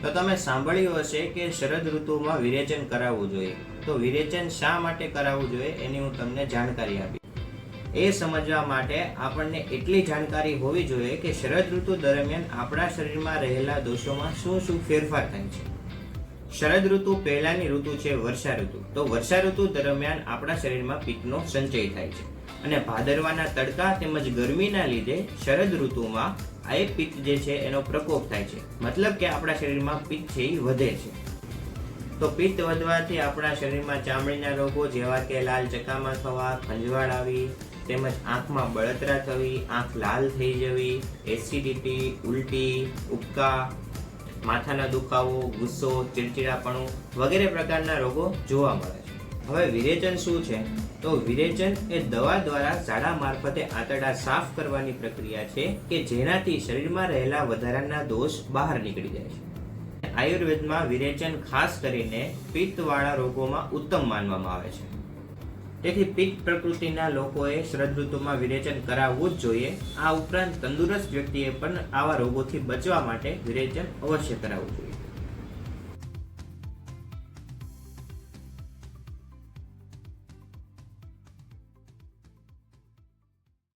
તો તમે સાંભળ્યું હશે કે શરદ ઋતુમાં વિરેચન કરાવવું જોઈએ. તો વિરેચન શા માટે કરાવવું જોઈએ એની હું તમને જાણકારી આપી. એ સમજવા માટે આપણને એટલી જાણકારી હોવી જોઈએ કે શરદ ઋતુ દરમિયાન આપણા શરીરમાં રહેલા દોષોમાં શું શું ફેરફાર થાય છે. શરદ ઋતુ પહેલાની ઋતુ છે વર્ષા ઋતુ. તો વર્ષા ઋતુ દરમિયાન આપણા શરીરમાં પિત્તનો સંચય થાય છે અને ભાદરવાના તડકા તેમજ ગરમીના લીધે શરદ ઋતુમાં આ પિત્ત જે છે એનો પ્રકોપ થાય છે. મતલબ કે આપણા શરીરમાં પિત્ત છે એ વધે છે. તો પિત્ત વધવાથી આપણા શરીરમાં ચામડીના રોગો જેવા કે લાલ ચકામા થવા, ખંજવાળ આવી, તેમજ આંખમાં બળતરા થવી, આંખ લાલ થઈ જવી, એસિડિટી, ઉલટી, ઉબકા, માથાનો દુખાવો, ગુસ્સો, ચીડચીડાપણું વગેરે પ્રકારના રોગો જોવા મળે છે. હવે વિરેચન શું છે? તો વિરેચન એ દવા દ્વારા ઝાડા મારફતે આંતરડા સાફ કરવાની પ્રક્રિયા છે કે જેનાથી શરીરમાં રહેલા વધારાના દોષ બહાર નીકળી જાય છે. આયુર્વેદમાં વિરેચન ખાસ કરીને પિત્તવાળા રોગોમાં ઉત્તમ માનવામાં આવે છે. તેથી પિત્ત પ્રકૃતિના લોકોએ શરદ ઋતુમાં વિરેચન કરાવવું જ જોઈએ. આ ઉપરાંત તંદુરસ્ત વ્યક્તિએ પણ આવા રોગોથી બચવા માટે વિરેચન અવશ્ય કરાવવું જોઈએ.